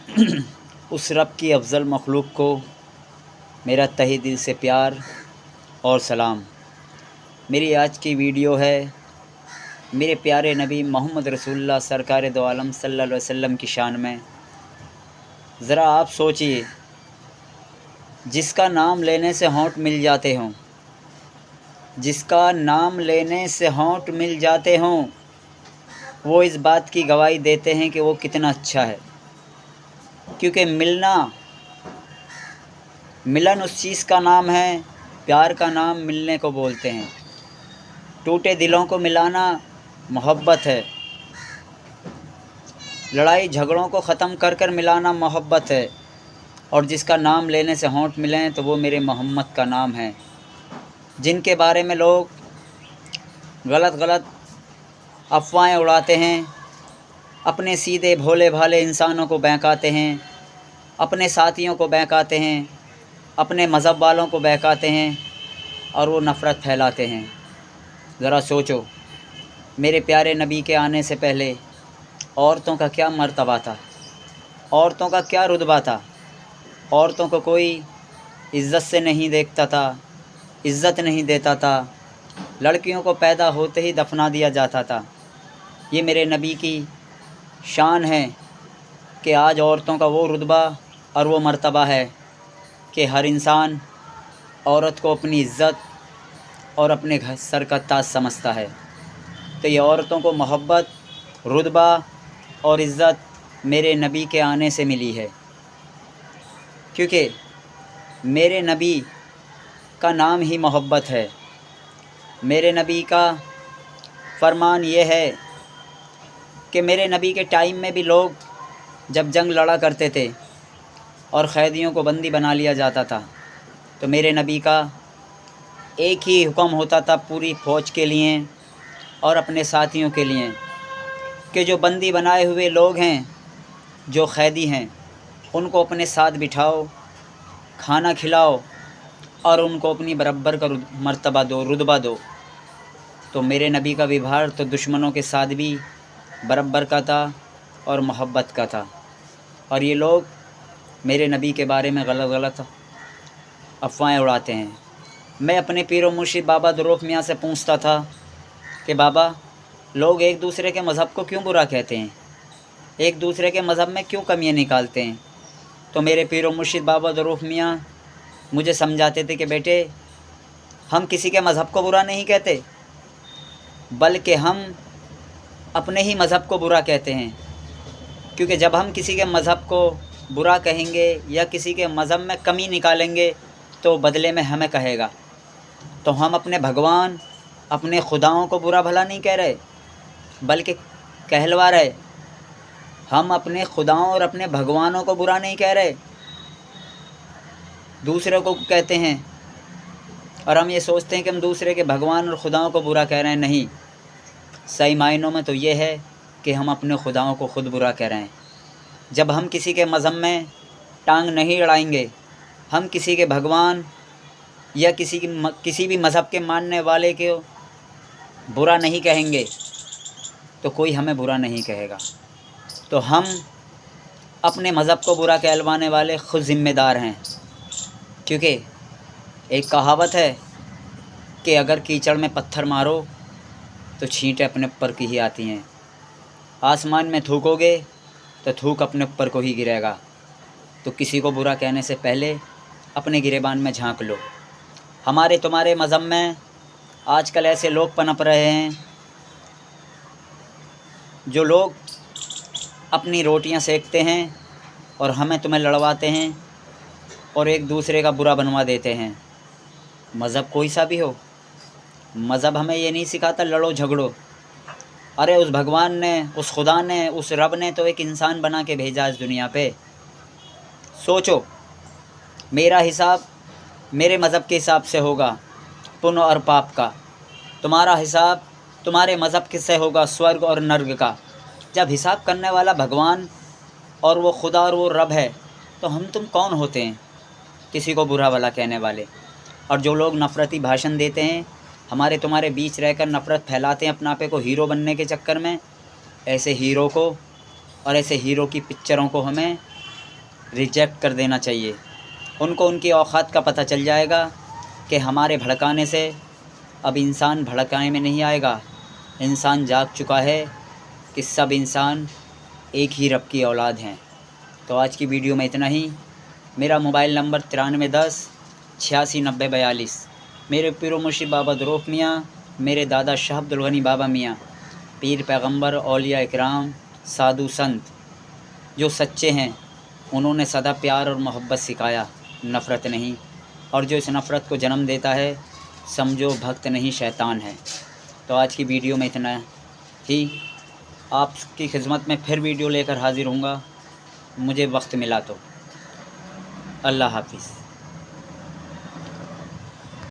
اس رب کی افضل مخلوق کو میرا تہہ دل سے پیار اور سلام۔ میری آج کی ویڈیو ہے میرے پیارے نبی محمد رسول اللہ سرکار دو عالم صلی اللہ علیہ وسلم کی شان میں۔ ذرا آپ سوچئے، جس کا نام لینے سے ہونٹ مل جاتے ہوں، جس کا نام لینے سے ہونٹ مل جاتے ہوں، وہ اس بات کی گواہی دیتے ہیں کہ وہ کتنا اچھا ہے، کیونکہ ملن اس چیز کا نام ہے، پیار کا نام ملنے کو بولتے ہیں۔ ٹوٹے دلوں کو ملانا محبت ہے، لڑائی جھگڑوں کو ختم کر کر ملانا محبت ہے، اور جس کا نام لینے سے ہونٹ ملیں تو وہ میرے محمد کا نام ہے، جن کے بارے میں لوگ غلط افواہیں اڑاتے ہیں، اپنے سیدھے بھولے بھالے انسانوں کو بہکاتے ہیں، اپنے ساتھیوں کو بہکاتے ہیں، اپنے مذہب والوں کو بہکاتے ہیں اور وہ نفرت پھیلاتے ہیں۔ ذرا سوچو، میرے پیارے نبی کے آنے سے پہلے عورتوں کا کیا مرتبہ تھا، عورتوں کا کیا رتبہ تھا۔ عورتوں کو کوئی عزت سے نہیں دیکھتا تھا، عزت نہیں دیتا تھا، لڑکیوں کو پیدا ہوتے ہی دفنا دیا جاتا تھا۔ یہ میرے نبی کی شان ہے کہ آج عورتوں کا وہ رتبہ اور وہ مرتبہ ہے کہ ہر انسان عورت کو اپنی عزت اور اپنے سر کا تاج سمجھتا ہے۔ تو یہ عورتوں کو محبت، رتبہ اور عزت میرے نبی کے آنے سے ملی ہے، کیونکہ میرے نبی کا نام ہی محبت ہے۔ میرے نبی کا فرمان یہ ہے کہ میرے نبی کے ٹائم میں بھی لوگ جب جنگ لڑا کرتے تھے اور قیدیوں کو بندی بنا لیا جاتا تھا، تو میرے نبی کا ایک ہی حکم ہوتا تھا پوری فوج کے لیے اور اپنے ساتھیوں کے لیے کہ جو بندی بنائے ہوئے لوگ ہیں، جو قیدی ہیں، ان کو اپنے ساتھ بٹھاؤ، کھانا کھلاؤ اور ان کو اپنی برابر کا مرتبہ دو، رتبہ دو۔ تو میرے نبی کا ویوہار تو دشمنوں کے ساتھ بھی برابر کا تھا اور محبت کا تھا، اور یہ لوگ میرے نبی کے بارے میں غلط افواہیں اڑاتے ہیں۔ میں اپنے پیر و مرشد بابا دروف میاں سے پوچھتا تھا کہ بابا، لوگ ایک دوسرے کے مذہب کو کیوں برا کہتے ہیں، ایک دوسرے کے مذہب میں کیوں کمیاں نکالتے ہیں؟ تو میرے پیر و مرشد بابا دروف میاں مجھے سمجھاتے تھے کہ بیٹے، ہم کسی کے مذہب کو برا نہیں کہتے، بلکہ ہم اپنے ہی مذہب کو برا کہتے ہیں، کیونکہ جب ہم کسی کے مذہب کو برا کہیں گے یا کسی کے مذہب میں کمی نکالیں گے تو بدلے میں ہمیں کہے گا۔ تو ہم اپنے بھگوان، اپنے خداؤں کو برا بھلا نہیں کہہ رہے، بلکہ کہلوا رہے۔ ہم اپنے خداؤں اور اپنے بھگوانوں کو برا نہیں کہہ رہے، دوسرے کو کہتے ہیں، اور ہم یہ سوچتے ہیں کہ ہم دوسرے کے بھگوان اور خداؤں کو برا کہہ رہے ہیں۔ نہیں، صحیح معنوں میں تو یہ ہے کہ ہم اپنے خداؤں کو خود برا کہہ رہے ہیں۔ جب ہم کسی کے مذہب میں ٹانگ نہیں اڑائیں گے، ہم کسی کے بھگوان یا کسی بھی مذہب کے ماننے والے کو برا نہیں کہیں گے تو کوئی ہمیں برا نہیں کہے گا۔ تو ہم اپنے مذہب کو برا کہلوانے والے خود ذمہ دار ہیں، کیونکہ ایک کہاوت ہے کہ اگر کیچڑ میں پتھر مارو تو چھینٹیں اپنے اوپر کی ہی آتی ہیں، آسمان میں تھوکو گے تو تھوک اپنے اوپر کو ہی گرے گا۔ تو کسی کو برا کہنے سے پہلے اپنے گریبان میں جھانک لو۔ ہمارے تمہارے مذہب میں آج کل ایسے لوگ پنپ رہے ہیں جو لوگ اپنی روٹیاں سیکتے ہیں اور ہمیں تمہیں لڑواتے ہیں اور ایک دوسرے کا برا بنوا دیتے ہیں۔ مذہب کوئی سا بھی ہو، مذہب ہمیں یہ نہیں سکھاتا لڑو جھگڑو۔ ارے اس بھگوان نے، اس خدا نے، اس رب نے تو ایک انسان بنا کے بھیجا اس دنیا پہ۔ سوچو، میرا حساب میرے مذہب کے حساب سے ہوگا، پن اور پاپ کا، تمہارا حساب تمہارے مذہب سے ہوگا، سورگ اور نرگ کا۔ جب حساب کرنے والا بھگوان اور وہ خدا اور وہ رب ہے تو ہم تم کون ہوتے ہیں کسی کو برا بھلا کہنے والے؟ اور جو لوگ نفرتی بھاشن دیتے ہیں، ہمارے تمہارے بیچ رہ کر نفرت پھیلاتے ہیں اپنا آپ کو ہیرو بننے کے چکر میں، ایسے ہیرو کو اور ایسے ہیرو کی پکچروں کو ہمیں ریجیکٹ کر دینا چاہیے۔ ان کو ان کی اوقات کا پتہ چل جائے گا کہ ہمارے بھڑکانے سے اب انسان بھڑکانے میں نہیں آئے گا۔ انسان جاگ چکا ہے کہ سب انسان ایک ہی رب کی اولاد ہیں۔ تو آج کی ویڈیو میں اتنا ہی۔ میرا موبائل نمبر 9310 869042۔ میرے پیر و مرشد بابا دروف میاں، میرے دادا شاہ عبد الغنی بابا میاں، پیر پیغمبر اولیاء اکرام سادھو سنت جو سچے ہیں، انہوں نے سدا پیار اور محبت سکھایا، نفرت نہیں۔ اور جو اس نفرت کو جنم دیتا ہے سمجھو بھکت نہیں شیطان ہے۔ تو آج کی ویڈیو میں اتنا ہی۔ آپ کی خدمت میں پھر ویڈیو لے کر حاضر ہوں گا، مجھے وقت ملا تو۔ اللہ حافظ۔